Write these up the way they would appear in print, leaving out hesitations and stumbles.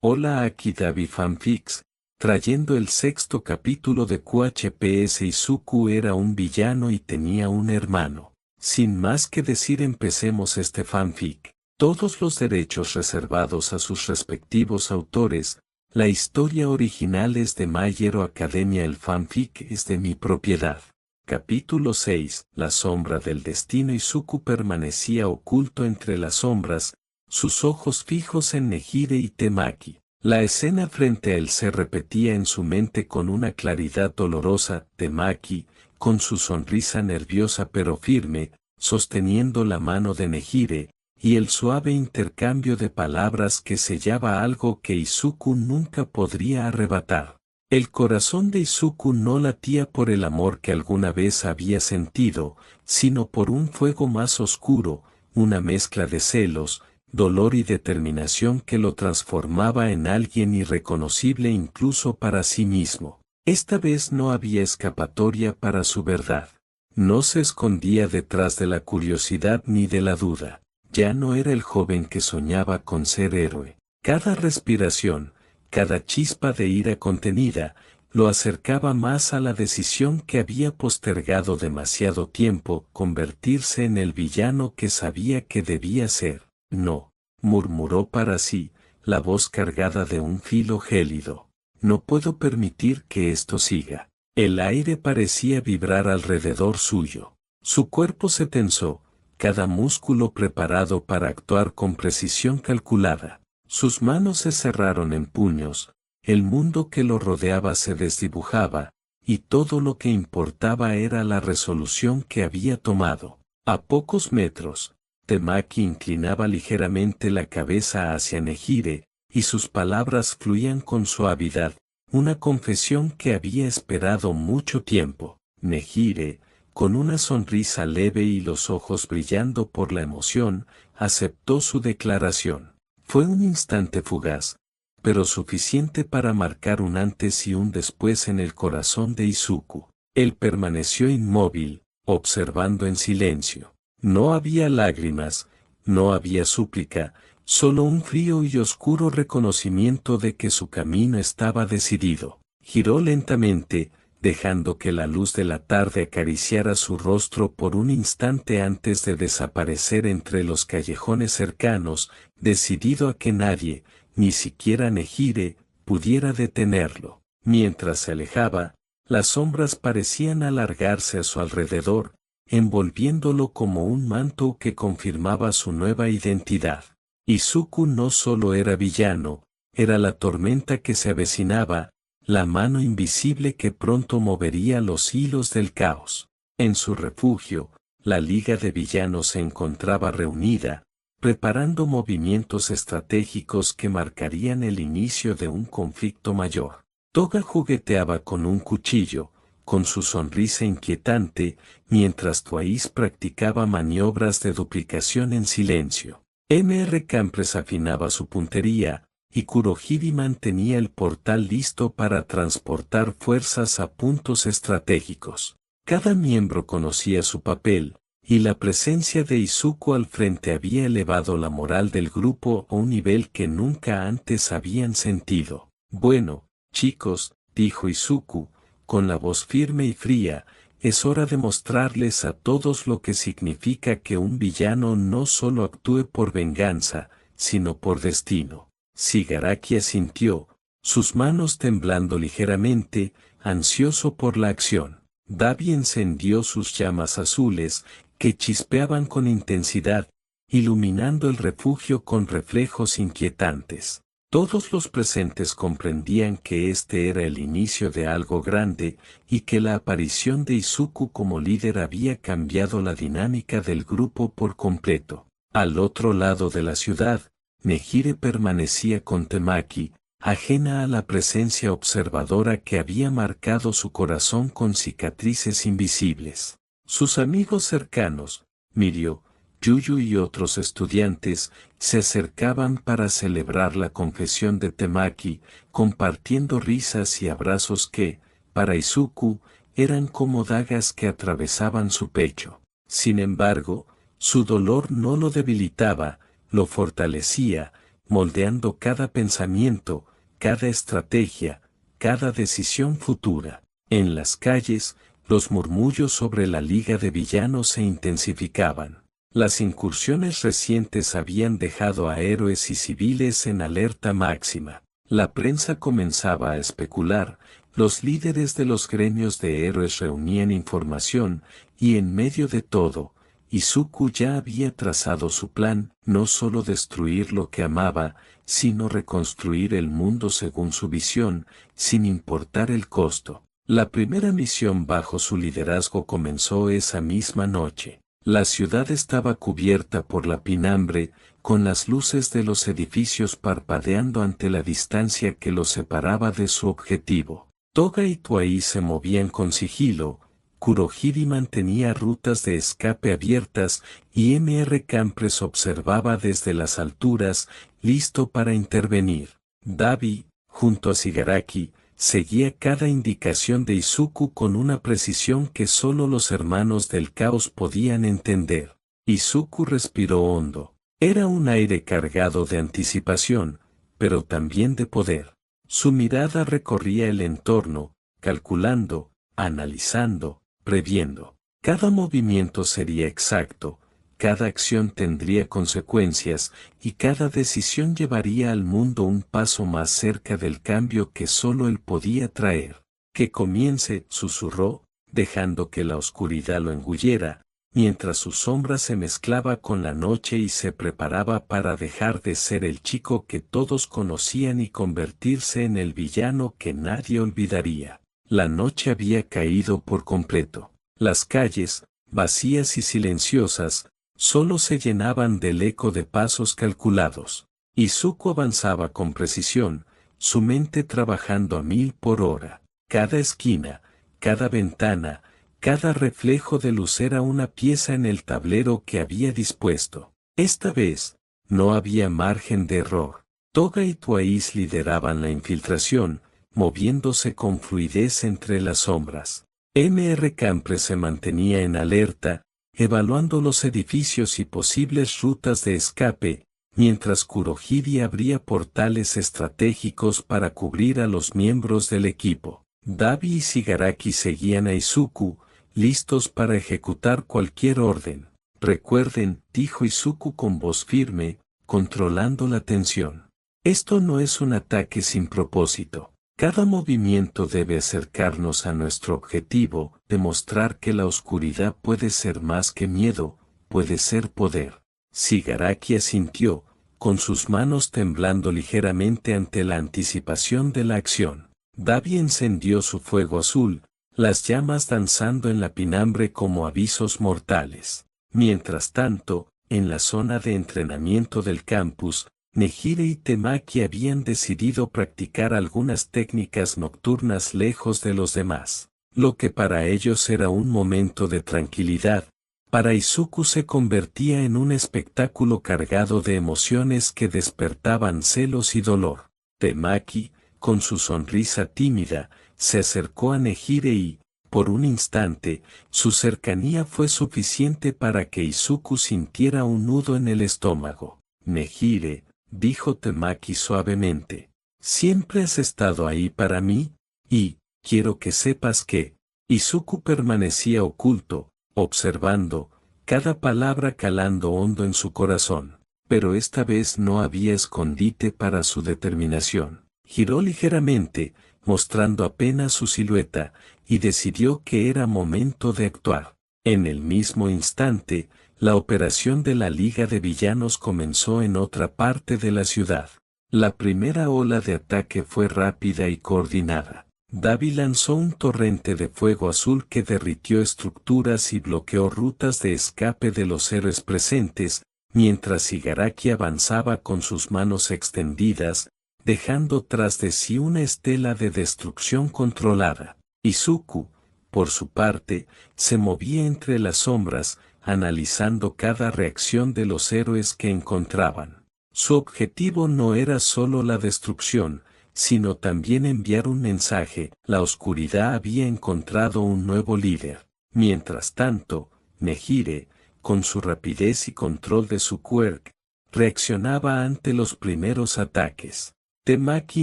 Hola, aquí Davi Fanfics, trayendo el sexto capítulo de QHPS. Izuku era un villano y tenía un hermano. Sin más que decir, empecemos este fanfic. Todos los derechos reservados a sus respectivos autores. La historia original es de My Hero Academia. El fanfic es de mi propiedad. Capítulo 6. La sombra del destino. Izuku permanecía oculto entre las sombras, sus ojos fijos en Nehire y Temaki. La escena frente a él se repetía en su mente con una claridad dolorosa. Temaki, con su sonrisa nerviosa pero firme, sosteniendo la mano de Nehire, y el suave intercambio de palabras que sellaba algo que Izuku nunca podría arrebatar. El corazón de Izuku no latía por el amor que alguna vez había sentido, sino por un fuego más oscuro, una mezcla de celos, dolor y determinación que lo transformaba en alguien irreconocible incluso para sí mismo. Esta vez no había escapatoria para su verdad. No se escondía detrás de la curiosidad ni de la duda. Ya no era el joven que soñaba con ser héroe. Cada respiración, cada chispa de ira contenida, lo acercaba más a la decisión que había postergado demasiado tiempo: convertirse en el villano que sabía que debía ser. No, murmuró para sí, la voz cargada de un filo gélido. No puedo permitir que esto siga. El aire parecía vibrar alrededor suyo. Su cuerpo se tensó, cada músculo preparado para actuar con precisión calculada. Sus manos se cerraron en puños, el mundo que lo rodeaba se desdibujaba, y todo lo que importaba era la resolución que había tomado. A pocos metros, Temaki inclinaba ligeramente la cabeza hacia Nehire, y sus palabras fluían con suavidad, una confesión que había esperado mucho tiempo. Nehire, con una sonrisa leve y los ojos brillando por la emoción, aceptó su declaración. Fue un instante fugaz, pero suficiente para marcar un antes y un después en el corazón de Izuku. Él permaneció inmóvil, observando en silencio. No había lágrimas, no había súplica, solo un frío y oscuro reconocimiento de que su camino estaba decidido. Giró lentamente, dejando que la luz de la tarde acariciara su rostro por un instante antes de desaparecer entre los callejones cercanos, decidido a que nadie, ni siquiera Nehire, pudiera detenerlo. Mientras se alejaba, las sombras parecían alargarse a su alrededor, envolviéndolo como un manto que confirmaba su nueva identidad. Izuku no solo era villano, era la tormenta que se avecinaba, la mano invisible que pronto movería los hilos del caos. En su refugio, la Liga de Villanos se encontraba reunida, preparando movimientos estratégicos que marcarían el inicio de un conflicto mayor. Toga jugueteaba con un cuchillo, con su sonrisa inquietante, mientras Twice practicaba maniobras de duplicación en silencio. Mr. Campres afinaba su puntería, y Kurohige mantenía el portal listo para transportar fuerzas a puntos estratégicos. Cada miembro conocía su papel, y la presencia de Izuku al frente había elevado la moral del grupo a un nivel que nunca antes habían sentido. Bueno, chicos, dijo Izuku, con la voz firme y fría, es hora de mostrarles a todos lo que significa que un villano no solo actúe por venganza, sino por destino. Shigaraki asintió, sus manos temblando ligeramente, ansioso por la acción. Davi encendió sus llamas azules, que chispeaban con intensidad, iluminando el refugio con reflejos inquietantes. Todos los presentes comprendían que este era el inicio de algo grande, y que la aparición de Izuku como líder había cambiado la dinámica del grupo por completo. Al otro lado de la ciudad, Nehire permanecía con Temaki, ajena a la presencia observadora que había marcado su corazón con cicatrices invisibles. Sus amigos cercanos, Mirio, Yuyu y otros estudiantes, se acercaban para celebrar la confesión de Temaki, compartiendo risas y abrazos que, para Izuku, eran como dagas que atravesaban su pecho. Sin embargo, su dolor no lo debilitaba, lo fortalecía, moldeando cada pensamiento, cada estrategia, cada decisión futura. En las calles, los murmullos sobre la Liga de Villanos se intensificaban. Las incursiones recientes habían dejado a héroes y civiles en alerta máxima. La prensa comenzaba a especular, los líderes de los gremios de héroes reunían información, y en medio de todo, Izuku ya había trazado su plan, no solo destruir lo que amaba, sino reconstruir el mundo según su visión, sin importar el costo. La primera misión bajo su liderazgo comenzó esa misma noche. La ciudad estaba cubierta por la pinambre, con las luces de los edificios parpadeando ante la distancia que los separaba de su objetivo. Toga y Tuai se movían con sigilo, Kurohiri mantenía rutas de escape abiertas y Mr. Campres observaba desde las alturas, listo para intervenir. Dabi, junto a Shigaraki, seguía cada indicación de Izuku con una precisión que solo los hermanos del caos podían entender. Izuku respiró hondo. Era un aire cargado de anticipación, pero también de poder. Su mirada recorría el entorno, calculando, analizando, previendo. Cada movimiento sería exacto, cada acción tendría consecuencias, y cada decisión llevaría al mundo un paso más cerca del cambio que solo él podía traer. Que comience, susurró, dejando que la oscuridad lo engullera, mientras su sombra se mezclaba con la noche y se preparaba para dejar de ser el chico que todos conocían y convertirse en el villano que nadie olvidaría. La noche había caído por completo. Las calles, vacías y silenciosas, solo se llenaban del eco de pasos calculados. Izuku avanzaba con precisión, su mente trabajando a 1000 por hora. Cada esquina, cada ventana, cada reflejo de luz era una pieza en el tablero que había dispuesto. Esta vez, no había margen de error. Toga y Tuais lideraban la infiltración, moviéndose con fluidez entre las sombras. Mr. Campre se mantenía en alerta, evaluando los edificios y posibles rutas de escape, mientras Kurohiri abría portales estratégicos para cubrir a los miembros del equipo. Dabi y Shigaraki seguían a Izuku, listos para ejecutar cualquier orden. Recuerden, dijo Izuku con voz firme, controlando la tensión. Esto no es un ataque sin propósito. Cada movimiento debe acercarnos a nuestro objetivo, demostrar que la oscuridad puede ser más que miedo, puede ser poder. Shigaraki asintió, con sus manos temblando ligeramente ante la anticipación de la acción. Dabi encendió su fuego azul, las llamas danzando en la pinambre como avisos mortales. Mientras tanto, en la zona de entrenamiento del campus, Nehire y Temaki habían decidido practicar algunas técnicas nocturnas lejos de los demás. Lo que para ellos era un momento de tranquilidad, para Izuku se convertía en un espectáculo cargado de emociones que despertaban celos y dolor. Temaki, con su sonrisa tímida, se acercó a Nehire y, por un instante, su cercanía fue suficiente para que Izuku sintiera un nudo en el estómago. Nehire, dijo Temaki suavemente, siempre has estado ahí para mí, y, quiero que sepas que, Izuku permanecía oculto, observando, cada palabra calando hondo en su corazón, pero esta vez no había escondite para su determinación. Giró ligeramente, mostrando apenas su silueta, y decidió que era momento de actuar. En el mismo instante, la operación de la Liga de Villanos comenzó en otra parte de la ciudad. La primera ola de ataque fue rápida y coordinada. Dabi lanzó un torrente de fuego azul que derritió estructuras y bloqueó rutas de escape de los héroes presentes, mientras Shigaraki avanzaba con sus manos extendidas, dejando tras de sí una estela de destrucción controlada. Izuku, por su parte, se movía entre las sombras, analizando cada reacción de los héroes que encontraban. Su objetivo no era solo la destrucción, sino también enviar un mensaje. La oscuridad había encontrado un nuevo líder. Mientras tanto, Nehire, con su rapidez y control de su quirk, reaccionaba ante los primeros ataques. Temaki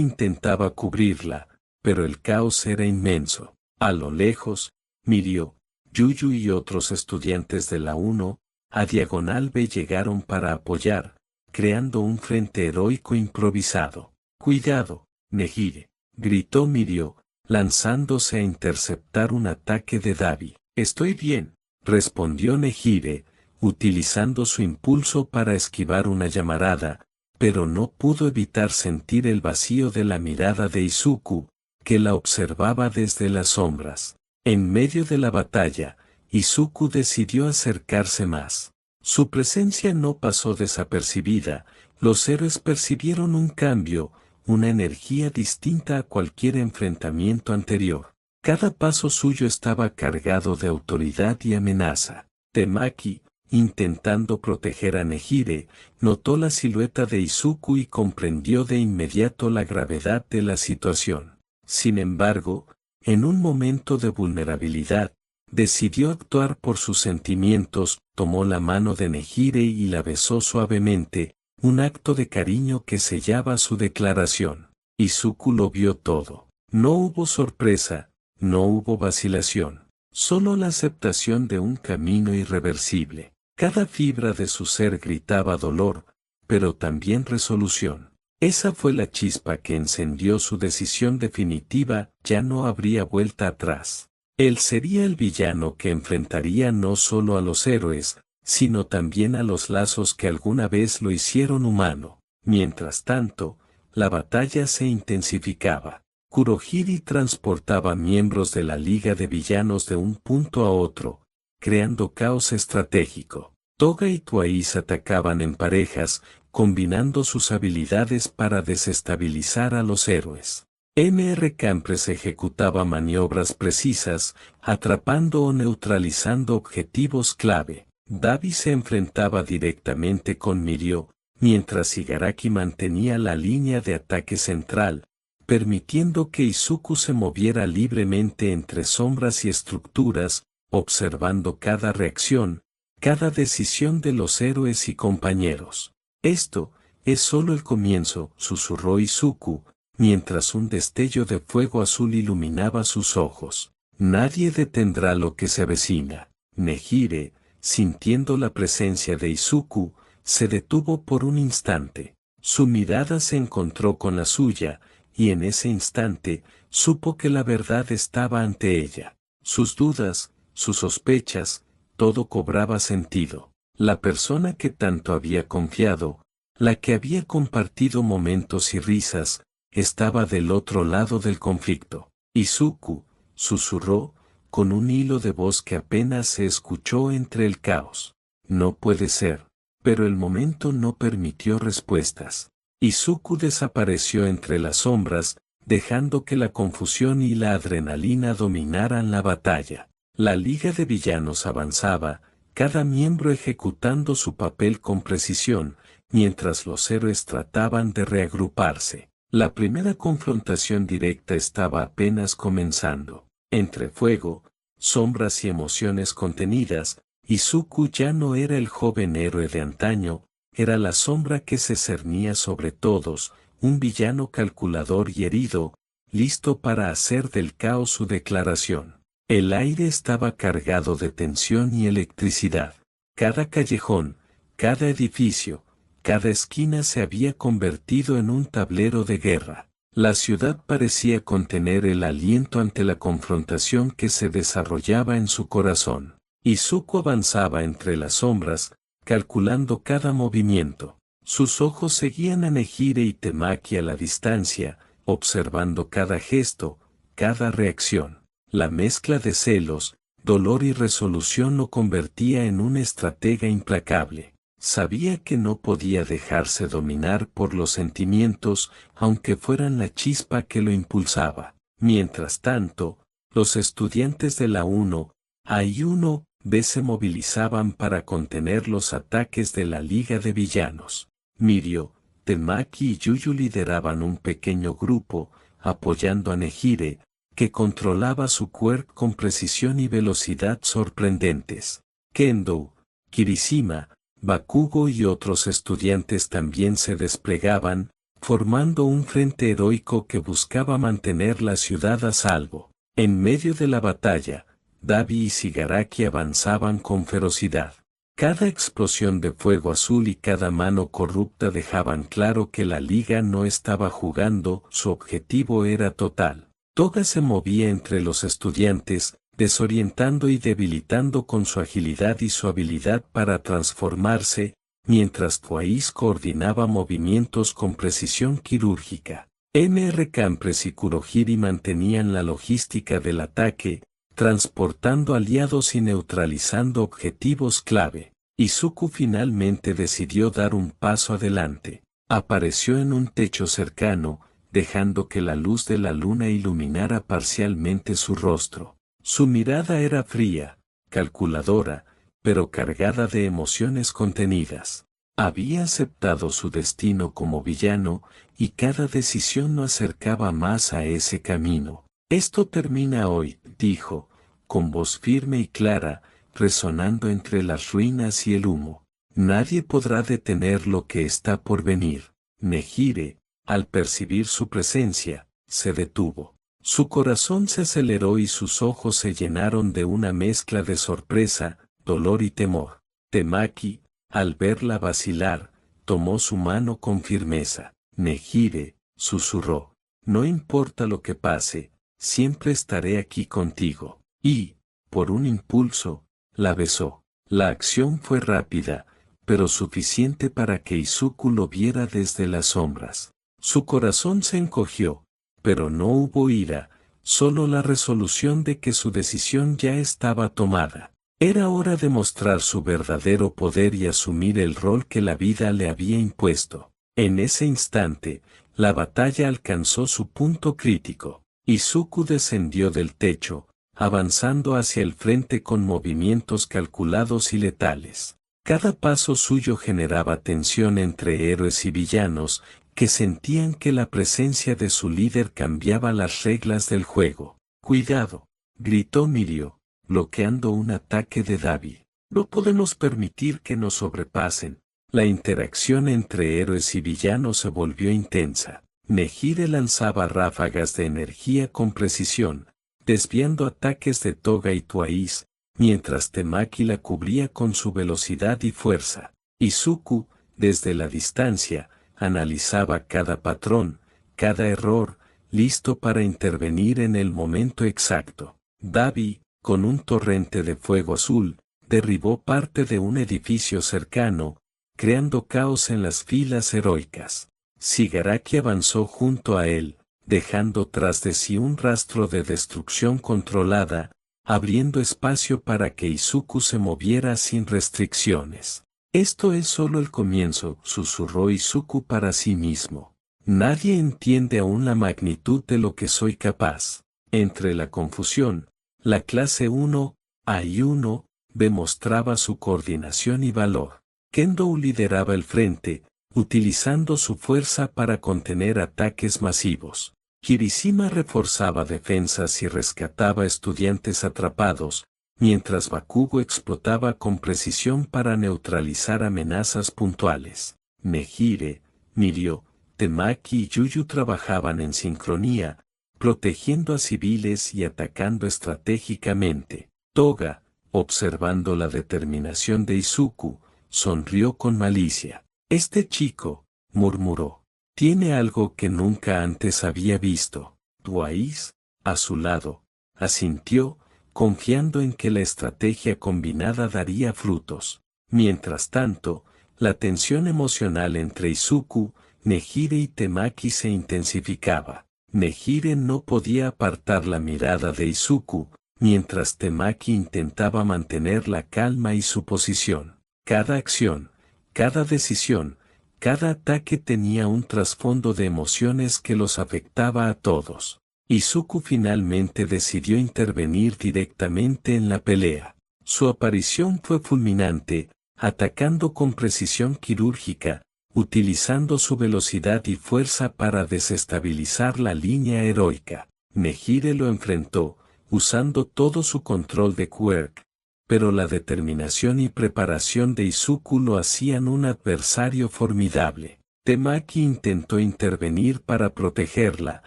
intentaba cubrirla, pero el caos era inmenso. A lo lejos, Mirio, Yuyu y otros estudiantes de la 1, a Diagonal B llegaron para apoyar, creando un frente heroico improvisado. «Cuidado, Nehire», gritó Mirio, lanzándose a interceptar un ataque de Dabi. «Estoy bien», respondió Nehire, utilizando su impulso para esquivar una llamarada, pero no pudo evitar sentir el vacío de la mirada de Izuku, que la observaba desde las sombras. En medio de la batalla, Izuku decidió acercarse más. Su presencia no pasó desapercibida, los héroes percibieron un cambio, una energía distinta a cualquier enfrentamiento anterior. Cada paso suyo estaba cargado de autoridad y amenaza. Temaki, intentando proteger a Nehire, notó la silueta de Izuku y comprendió de inmediato la gravedad de la situación. Sin embargo, en un momento de vulnerabilidad, decidió actuar por sus sentimientos, tomó la mano de Nehire y la besó suavemente, un acto de cariño que sellaba su declaración. Izuku lo vio todo. No hubo sorpresa, no hubo vacilación, solo la aceptación de un camino irreversible. Cada fibra de su ser gritaba dolor, pero también resolución. Esa fue la chispa que encendió su decisión definitiva, ya no habría vuelta atrás. Él sería el villano que enfrentaría no solo a los héroes, sino también a los lazos que alguna vez lo hicieron humano. Mientras tanto, la batalla se intensificaba. Kurohiri transportaba miembros de la Liga de Villanos de un punto a otro, creando caos estratégico. Toga y Twice atacaban en parejas, combinando sus habilidades para desestabilizar a los héroes. Mr. Campres ejecutaba maniobras precisas, atrapando o neutralizando objetivos clave. Dabi se enfrentaba directamente con Mirio, mientras Igaraki mantenía la línea de ataque central, permitiendo que Izuku se moviera libremente entre sombras y estructuras, observando cada reacción, cada decisión de los héroes y compañeros. «Esto es solo el comienzo», susurró Izuku, mientras un destello de fuego azul iluminaba sus ojos. «Nadie detendrá lo que se avecina». Nehire, sintiendo la presencia de Izuku, se detuvo por un instante. Su mirada se encontró con la suya, y en ese instante, supo que la verdad estaba ante ella. Sus dudas, sus sospechas, todo cobraba sentido. La persona que tanto había confiado, la que había compartido momentos y risas, estaba del otro lado del conflicto. «Izuku», susurró, con un hilo de voz que apenas se escuchó entre el caos. «No puede ser». Pero el momento no permitió respuestas. Izuku desapareció entre las sombras, dejando que la confusión y la adrenalina dominaran la batalla. La Liga de Villanos avanzaba, cada miembro ejecutando su papel con precisión, mientras los héroes trataban de reagruparse. La primera confrontación directa estaba apenas comenzando. Entre fuego, sombras y emociones contenidas, Izuku ya no era el joven héroe de antaño, era la sombra que se cernía sobre todos, un villano calculador y herido, listo para hacer del caos su declaración. El aire estaba cargado de tensión y electricidad. Cada callejón, cada edificio, cada esquina se había convertido en un tablero de guerra. La ciudad parecía contener el aliento ante la confrontación que se desarrollaba en su corazón. Izuku avanzaba entre las sombras, calculando cada movimiento. Sus ojos seguían a Nehire y Temaki a la distancia, observando cada gesto, cada reacción. La mezcla de celos, dolor y resolución lo convertía en un estratega implacable. Sabía que no podía dejarse dominar por los sentimientos, aunque fueran la chispa que lo impulsaba. Mientras tanto, los estudiantes de la 1A y 1B se movilizaban para contener los ataques de la Liga de Villanos. Mirio, Temaki y Yuyu lideraban un pequeño grupo, apoyando a Nehire, que controlaba su quirk con precisión y velocidad sorprendentes. Kendo, Kirishima, Bakugo y otros estudiantes también se desplegaban, formando un frente heroico que buscaba mantener la ciudad a salvo. En medio de la batalla, Dabi y Shigaraki avanzaban con ferocidad. Cada explosión de fuego azul y cada mano corrupta dejaban claro que la liga no estaba jugando, su objetivo era total. Toga se movía entre los estudiantes, desorientando y debilitando con su agilidad y su habilidad para transformarse, mientras Twice coordinaba movimientos con precisión quirúrgica. Mr. Campres y Kurohiri mantenían la logística del ataque, transportando aliados y neutralizando objetivos clave. Izuku finalmente decidió dar un paso adelante. Apareció en un techo cercano, dejando que la luz de la luna iluminara parcialmente su rostro. Su mirada era fría, calculadora, pero cargada de emociones contenidas. Había aceptado su destino como villano, y cada decisión lo acercaba más a ese camino. Esto termina hoy, dijo, con voz firme y clara, resonando entre las ruinas y el humo. Nadie podrá detener lo que está por venir. Nehire, al percibir su presencia, se detuvo. Su corazón se aceleró y sus ojos se llenaron de una mezcla de sorpresa, dolor y temor. Temaki, al verla vacilar, tomó su mano con firmeza. Nehire, susurró, no importa lo que pase, siempre estaré aquí contigo. Y, por un impulso, la besó. La acción fue rápida, pero suficiente para que Izuku lo viera desde las sombras. Su corazón se encogió, pero no hubo ira, solo la resolución de que su decisión ya estaba tomada. Era hora de mostrar su verdadero poder y asumir el rol que la vida le había impuesto. En ese instante, la batalla alcanzó su punto crítico. Izuku descendió del techo, avanzando hacia el frente con movimientos calculados y letales. Cada paso suyo generaba tensión entre héroes y villanos, que sentían que la presencia de su líder cambiaba las reglas del juego. ¡Cuidado!, gritó Mirio, bloqueando un ataque de Dabi. No podemos permitir que nos sobrepasen. La interacción entre héroes y villanos se volvió intensa. Nehire lanzaba ráfagas de energía con precisión, desviando ataques de Toga y Twice, mientras Temaki la cubría con su velocidad y fuerza. Izuku, desde la distancia, analizaba cada patrón, cada error, listo para intervenir en el momento exacto. Dabi, con un torrente de fuego azul, derribó parte de un edificio cercano, creando caos en las filas heroicas. Shigaraki avanzó junto a él, dejando tras de sí un rastro de destrucción controlada, abriendo espacio para que Izuku se moviera sin restricciones. Esto es solo el comienzo, susurró Izuku para sí mismo. Nadie entiende aún la magnitud de lo que soy capaz. Entre la confusión, la clase 1, A y 1, demostraba su coordinación y valor. Kendo lideraba el frente, utilizando su fuerza para contener ataques masivos. Kirishima reforzaba defensas y rescataba estudiantes atrapados, mientras Bakugo explotaba con precisión para neutralizar amenazas puntuales. Nehire, Mirio, Temaki y Yuyu trabajaban en sincronía, protegiendo a civiles y atacando estratégicamente. Toga, observando la determinación de Izuku, sonrió con malicia. Este chico, murmuró, tiene algo que nunca antes había visto. Twice, a su lado, asintió, confiando en que la estrategia combinada daría frutos. Mientras tanto, la tensión emocional entre Izuku, Nehire y Temaki se intensificaba. Nehire no podía apartar la mirada de Izuku, mientras Temaki intentaba mantener la calma y su posición. Cada acción, cada decisión, cada ataque tenía un trasfondo de emociones que los afectaba a todos. Izuku finalmente decidió intervenir directamente en la pelea. Su aparición fue fulminante, atacando con precisión quirúrgica, utilizando su velocidad y fuerza para desestabilizar la línea heroica. Nehire lo enfrentó, usando todo su control de quirk, pero la determinación y preparación de Izuku lo hacían un adversario formidable. Temaki intentó intervenir para protegerla,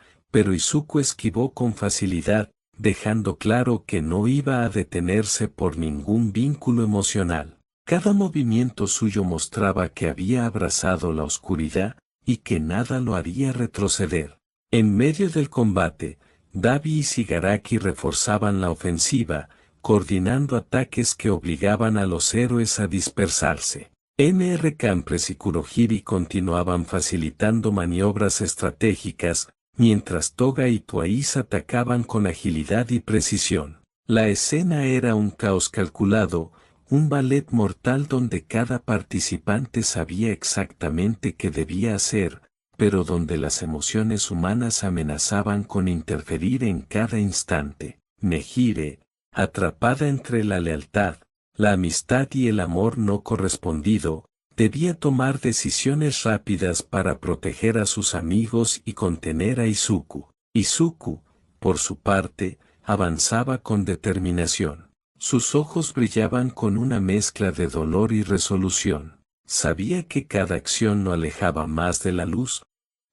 pero Izuku esquivó con facilidad, dejando claro que no iba a detenerse por ningún vínculo emocional. Cada movimiento suyo mostraba que había abrazado la oscuridad, y que nada lo haría retroceder. En medio del combate, Dabi y Shigaraki reforzaban la ofensiva, coordinando ataques que obligaban a los héroes a dispersarse. MR Campres y Kurohiri continuaban facilitando maniobras estratégicas, mientras Toga y Twice atacaban con agilidad y precisión. La escena era un caos calculado, un ballet mortal donde cada participante sabía exactamente qué debía hacer, pero donde las emociones humanas amenazaban con interferir en cada instante. Nehire, atrapada entre la lealtad, la amistad y el amor no correspondido, debía tomar decisiones rápidas para proteger a sus amigos y contener a Izuku. Izuku, por su parte, avanzaba con determinación. Sus ojos brillaban con una mezcla de dolor y resolución. Sabía que cada acción lo alejaba más de la luz,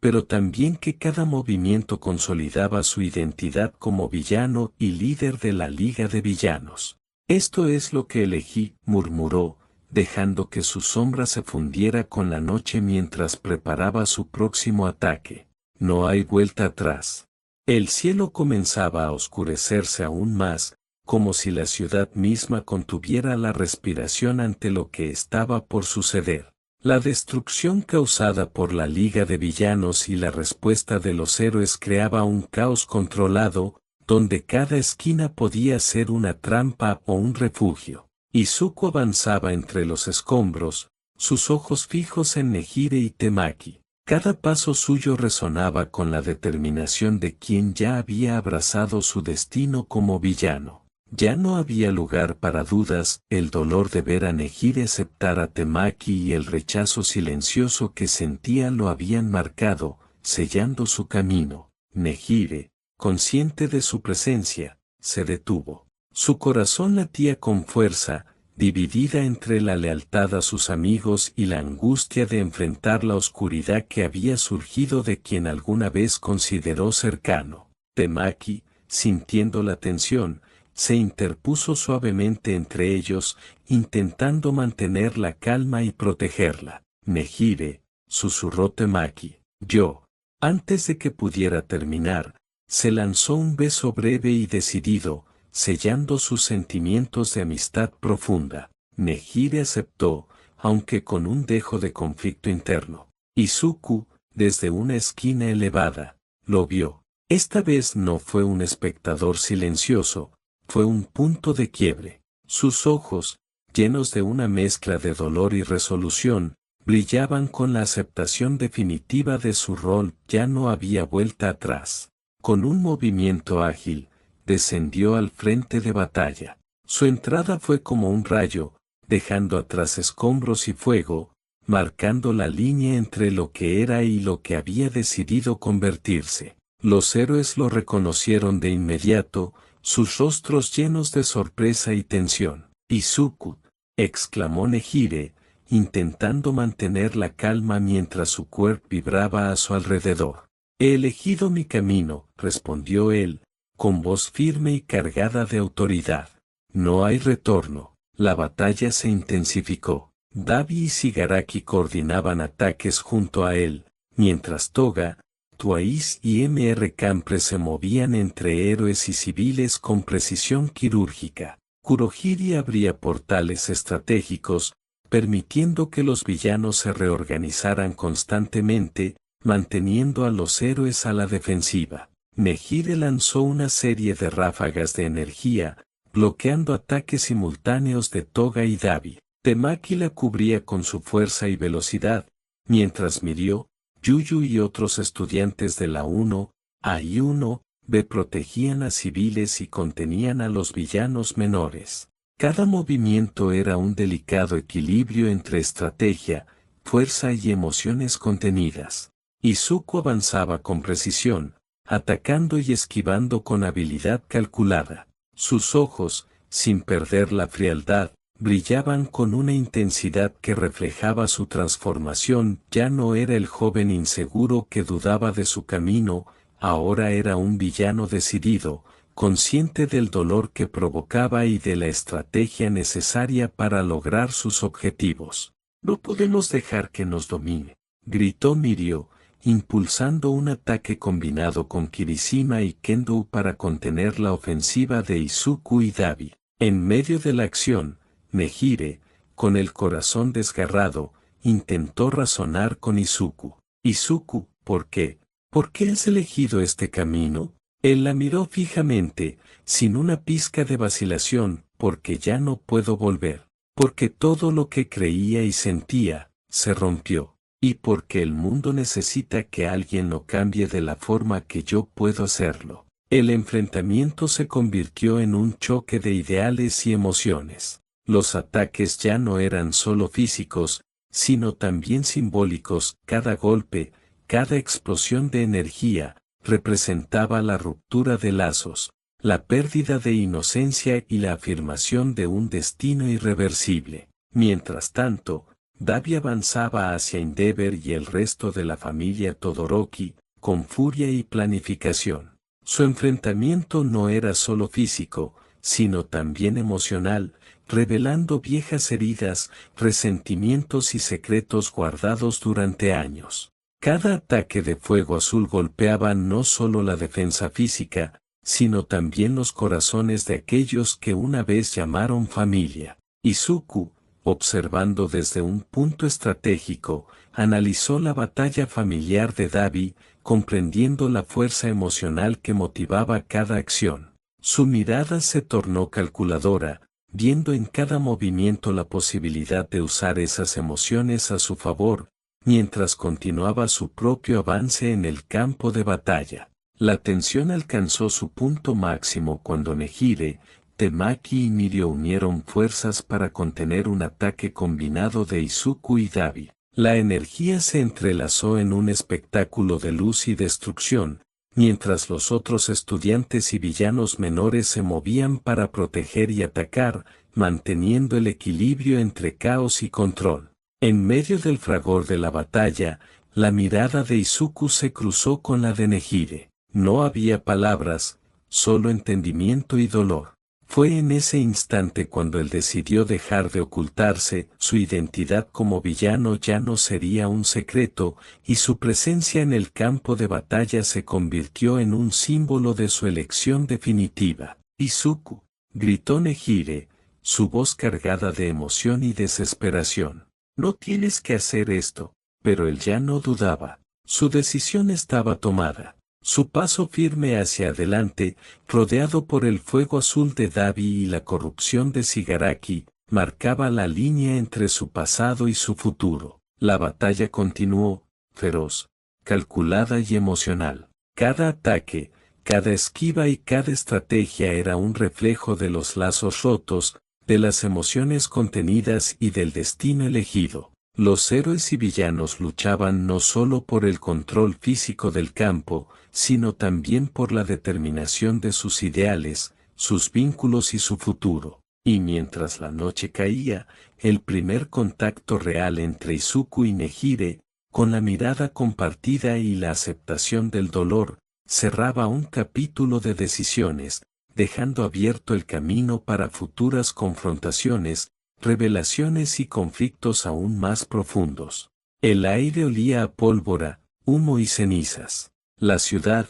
pero también que cada movimiento consolidaba su identidad como villano y líder de la Liga de Villanos. Esto es lo que elegí, murmuró, dejando que su sombra se fundiera con la noche mientras preparaba su próximo ataque. No hay vuelta atrás. El cielo comenzaba a oscurecerse aún más, como si la ciudad misma contuviera la respiración ante lo que estaba por suceder. La destrucción causada por la Liga de Villanos y la respuesta de los héroes creaba un caos controlado, donde cada esquina podía ser una trampa o un refugio. Izuku avanzaba entre los escombros, sus ojos fijos en Nehire y Temaki. Cada paso suyo resonaba con la determinación de quien ya había abrazado su destino como villano. Ya no había lugar para dudas, el dolor de ver a Nehire aceptar a Temaki y el rechazo silencioso que sentía lo habían marcado, sellando su camino. Nehire, consciente de su presencia, se detuvo. Su corazón latía con fuerza, dividida entre la lealtad a sus amigos y la angustia de enfrentar la oscuridad que había surgido de quien alguna vez consideró cercano. Temaki, sintiendo la tensión, se interpuso suavemente entre ellos, intentando mantener la calma y protegerla. Nehire, susurró Temaki, yo. Antes de que pudiera terminar, se lanzó un beso breve y decidido, sellando sus sentimientos de amistad profunda. Nehire aceptó, aunque con un dejo de conflicto interno. Izuku, desde una esquina elevada, lo vio. Esta vez no fue un espectador silencioso, fue un punto de quiebre. Sus ojos, llenos de una mezcla de dolor y resolución, brillaban con la aceptación definitiva de su rol. Ya no había vuelta atrás. Con un movimiento ágil, descendió al frente de batalla. Su entrada fue como un rayo, dejando atrás escombros y fuego, marcando la línea entre lo que era y lo que había decidido convertirse. Los héroes lo reconocieron de inmediato, sus rostros llenos de sorpresa y tensión. Izuku, exclamó Nehire, intentando mantener la calma mientras su cuerpo vibraba a su alrededor. He elegido mi camino, respondió él, con voz firme y cargada de autoridad. No hay retorno. La batalla se intensificó. Dabi y Shigaraki coordinaban ataques junto a él, mientras Toga, Twice y MR Campre se movían entre héroes y civiles con precisión quirúrgica. Kurohiri abría portales estratégicos, permitiendo que los villanos se reorganizaran constantemente, manteniendo a los héroes a la defensiva. Nehire lanzó una serie de ráfagas de energía, bloqueando ataques simultáneos de Toga y Dabi. Temaki la cubría con su fuerza y velocidad, mientras Mirio, Yuyu y otros estudiantes de la 1A y 1B protegían a civiles y contenían a los villanos menores. Cada movimiento era un delicado equilibrio entre estrategia, fuerza y emociones contenidas. Izuku avanzaba con precisión, atacando y esquivando con habilidad calculada. Sus ojos, sin perder la frialdad, brillaban con una intensidad que reflejaba su transformación. Ya no era el joven inseguro que dudaba de su camino, ahora era un villano decidido, consciente del dolor que provocaba y de la estrategia necesaria para lograr sus objetivos. No podemos dejar que nos domine, gritó Mirio, impulsando un ataque combinado con Kirishima y Kendo para contener la ofensiva de Izuku y Dabi. En medio de la acción, Nehire, con el corazón desgarrado, intentó razonar con Izuku. Izuku, ¿por qué? ¿Por qué has elegido este camino? Él la miró fijamente, sin una pizca de vacilación, porque ya no puedo volver. Porque todo lo que creía y sentía, se rompió. Y porque el mundo necesita que alguien lo cambie de la forma que yo puedo hacerlo. El enfrentamiento se convirtió en un choque de ideales y emociones. Los ataques ya no eran solo físicos, sino también simbólicos. Cada golpe, cada explosión de energía, representaba la ruptura de lazos, la pérdida de inocencia y la afirmación de un destino irreversible. Mientras tanto, Dabi avanzaba hacia Endeavor y el resto de la familia Todoroki, con furia y planificación. Su enfrentamiento no era solo físico, sino también emocional, revelando viejas heridas, resentimientos y secretos guardados durante años. Cada ataque de fuego azul golpeaba no solo la defensa física, sino también los corazones de aquellos que una vez llamaron familia. Izuku, observando desde un punto estratégico, analizó la batalla familiar de Dabi, comprendiendo la fuerza emocional que motivaba cada acción. Su mirada se tornó calculadora, viendo en cada movimiento la posibilidad de usar esas emociones a su favor, mientras continuaba su propio avance en el campo de batalla. La tensión alcanzó su punto máximo cuando Nehire, Temaki y Mirio unieron fuerzas para contener un ataque combinado de Izuku y Dabi. La energía se entrelazó en un espectáculo de luz y destrucción, mientras los otros estudiantes y villanos menores se movían para proteger y atacar, manteniendo el equilibrio entre caos y control. En medio del fragor de la batalla, la mirada de Izuku se cruzó con la de Nehire. No había palabras, solo entendimiento y dolor. Fue en ese instante cuando él decidió dejar de ocultarse. Su identidad como villano ya no sería un secreto, y su presencia en el campo de batalla se convirtió en un símbolo de su elección definitiva. Izuku, gritó Nehire, su voz cargada de emoción y desesperación. No tienes que hacer esto, pero él ya no dudaba. Su decisión estaba tomada. Su paso firme hacia adelante, rodeado por el fuego azul de Dabi y la corrupción de Shigaraki, marcaba la línea entre su pasado y su futuro. La batalla continuó, feroz, calculada y emocional. Cada ataque, cada esquiva y cada estrategia era un reflejo de los lazos rotos, de las emociones contenidas y del destino elegido. Los héroes y villanos luchaban no solo por el control físico del campo, sino también por la determinación de sus ideales, sus vínculos y su futuro. Y mientras la noche caía, el primer contacto real entre Izuku y Nehire, con la mirada compartida y la aceptación del dolor, cerraba un capítulo de decisiones, dejando abierto el camino para futuras confrontaciones, revelaciones y conflictos aún más profundos. El aire olía a pólvora, humo y cenizas. La ciudad,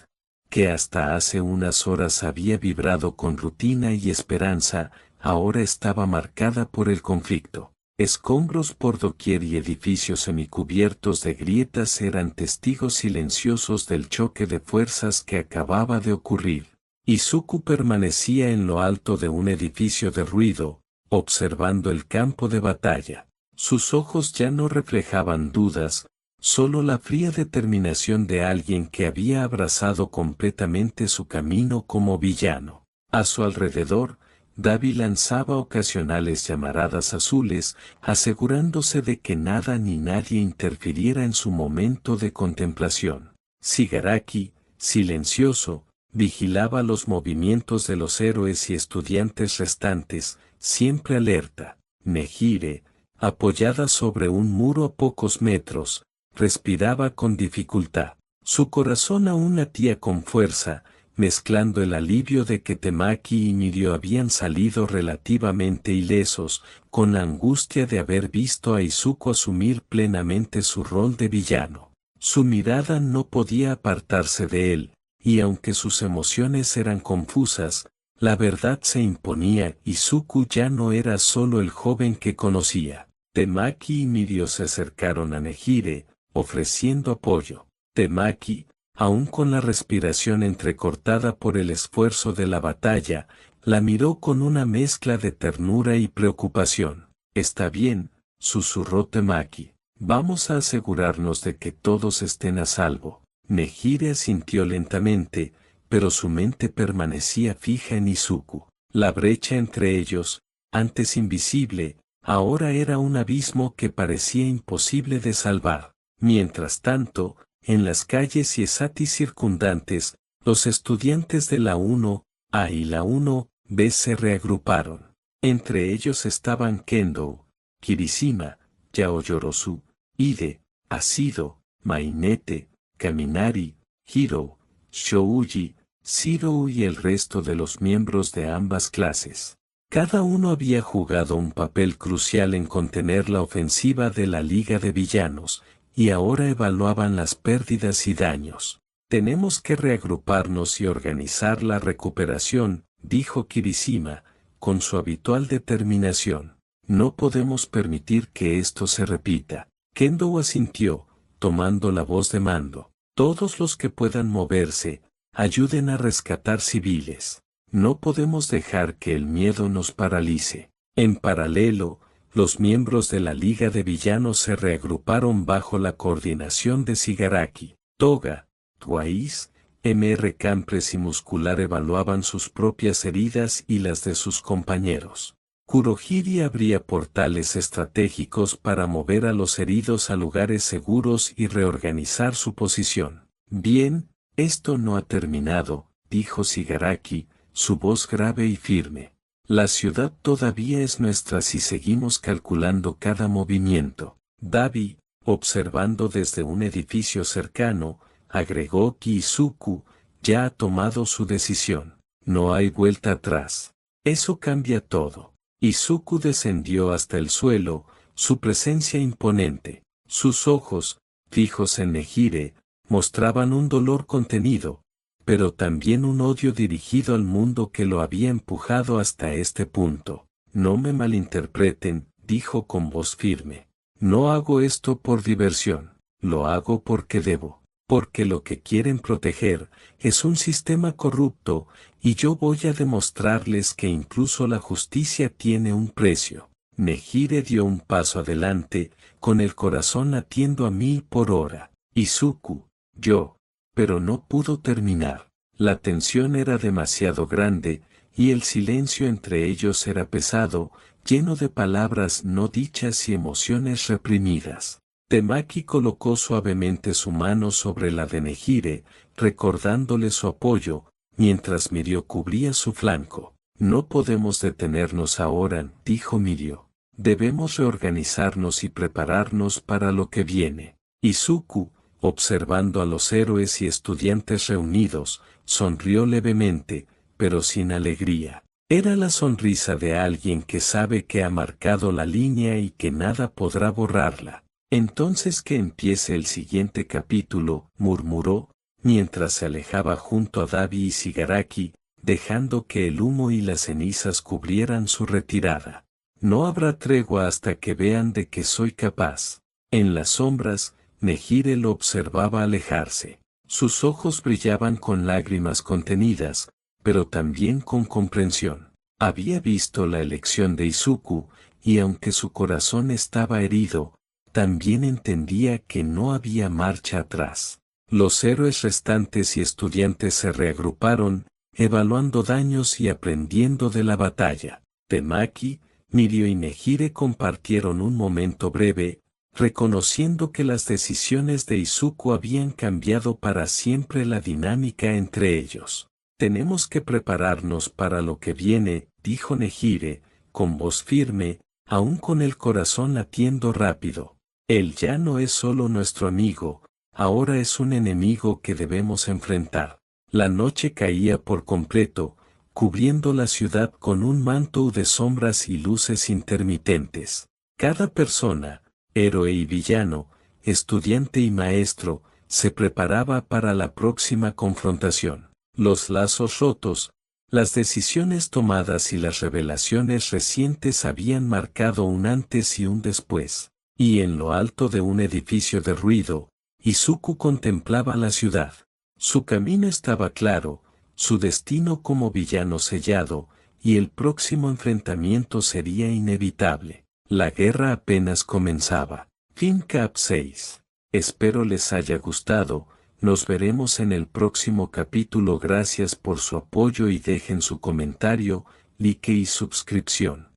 que hasta hace unas horas había vibrado con rutina y esperanza, ahora estaba marcada por el conflicto. Escombros por doquier y edificios semicubiertos de grietas eran testigos silenciosos del choque de fuerzas que acababa de ocurrir. Izuku permanecía en lo alto de un edificio derruido, observando el campo de batalla. Sus ojos ya no reflejaban dudas, solo la fría determinación de alguien que había abrazado completamente su camino como villano. A su alrededor, Dabi lanzaba ocasionales llamaradas azules, asegurándose de que nada ni nadie interfiriera en su momento de contemplación. Shigaraki, silencioso, vigilaba los movimientos de los héroes y estudiantes restantes, siempre alerta. Nehire, apoyada sobre un muro a pocos metros, respiraba con dificultad. Su corazón aún latía con fuerza, mezclando el alivio de que Temaki y Mirio habían salido relativamente ilesos, con la angustia de haber visto a Izuku asumir plenamente su rol de villano. Su mirada no podía apartarse de él, y aunque sus emociones eran confusas, la verdad se imponía. Izuku ya no era solo el joven que conocía. Temaki y Mirio se acercaron a Nehire, ofreciendo apoyo. Temaki, aún con la respiración entrecortada por el esfuerzo de la batalla, la miró con una mezcla de ternura y preocupación. «Está bien», susurró Temaki. «Vamos a asegurarnos de que todos estén a salvo». Nehire asintió lentamente, pero su mente permanecía fija en Izuku. La brecha entre ellos, antes invisible, ahora era un abismo que parecía imposible de salvar. Mientras tanto, en las calles y esatis circundantes, los estudiantes de la 1A y la 1B se reagruparon. Entre ellos estaban Kendo, Kirishima, Yaoyorozu, Ide, Asido, Mainete, Kaminari, Hiro, Shouji, Shirou y el resto de los miembros de ambas clases. Cada uno había jugado un papel crucial en contener la ofensiva de la Liga de Villanos, y ahora evaluaban las pérdidas y daños. «Tenemos que reagruparnos y organizar la recuperación», dijo Kirishima, con su habitual determinación. «No podemos permitir que esto se repita». Kendo asintió, tomando la voz de mando. «Todos los que puedan moverse, ayuden a rescatar civiles. No podemos dejar que el miedo nos paralice». En paralelo, los miembros de la Liga de Villanos se reagruparon bajo la coordinación de Shigaraki. Toga, Twice, Mr. Campres y Muscular evaluaban sus propias heridas y las de sus compañeros. Kurohiri abría portales estratégicos para mover a los heridos a lugares seguros y reorganizar su posición. «Bien, esto no ha terminado», dijo Shigaraki, su voz grave y firme. «La ciudad todavía es nuestra si seguimos calculando cada movimiento». Dabi, observando desde un edificio cercano, agregó que Izuku ya ha tomado su decisión. «No hay vuelta atrás. Eso cambia todo». Izuku descendió hasta el suelo, su presencia imponente. Sus ojos, fijos en Nehire, mostraban un dolor contenido, pero también un odio dirigido al mundo que lo había empujado hasta este punto. «No me malinterpreten», dijo con voz firme. «No hago esto por diversión, lo hago porque debo. Porque lo que quieren proteger es un sistema corrupto, y yo voy a demostrarles que incluso la justicia tiene un precio». Nehire dio un paso adelante, con el corazón latiendo a 1000 por hora. «Izuku, yo». Pero no pudo terminar. La tensión era demasiado grande, y el silencio entre ellos era pesado, lleno de palabras no dichas y emociones reprimidas. Temaki colocó suavemente su mano sobre la de Nehire, recordándole su apoyo, mientras Mirio cubría su flanco. «No podemos detenernos ahora», dijo Mirio. «Debemos reorganizarnos y prepararnos para lo que viene». Izuku, observando a los héroes y estudiantes reunidos, sonrió levemente, pero sin alegría. Era la sonrisa de alguien que sabe que ha marcado la línea y que nada podrá borrarla. «Entonces que empiece el siguiente capítulo», murmuró, mientras se alejaba junto a Dabi y Shigaraki, dejando que el humo y las cenizas cubrieran su retirada. «No habrá tregua hasta que vean de que soy capaz». En las sombras, Nehire lo observaba alejarse. Sus ojos brillaban con lágrimas contenidas, pero también con comprensión. Había visto la elección de Izuku, y aunque su corazón estaba herido, también entendía que no había marcha atrás. Los héroes restantes y estudiantes se reagruparon, evaluando daños y aprendiendo de la batalla. Temaki, Mirio y Nehire compartieron un momento breve, reconociendo que las decisiones de Izuku habían cambiado para siempre la dinámica entre ellos. Tenemos que prepararnos para lo que viene, dijo Nehire, con voz firme, aún con el corazón latiendo rápido. Él ya no es solo nuestro amigo, ahora es un enemigo que debemos enfrentar. La noche caía por completo, cubriendo la ciudad con un manto de sombras y luces intermitentes. Cada persona, héroe y villano, estudiante y maestro, se preparaba para la próxima confrontación. Los lazos rotos, las decisiones tomadas y las revelaciones recientes habían marcado un antes y un después. Y en lo alto de un edificio de ruido, Izuku contemplaba la ciudad. Su camino estaba claro, su destino como villano sellado, y el próximo enfrentamiento sería inevitable. La guerra apenas comenzaba. Fin Cap 6. Espero les haya gustado, nos veremos en el próximo capítulo. Gracias por su apoyo y dejen su comentario, like y suscripción.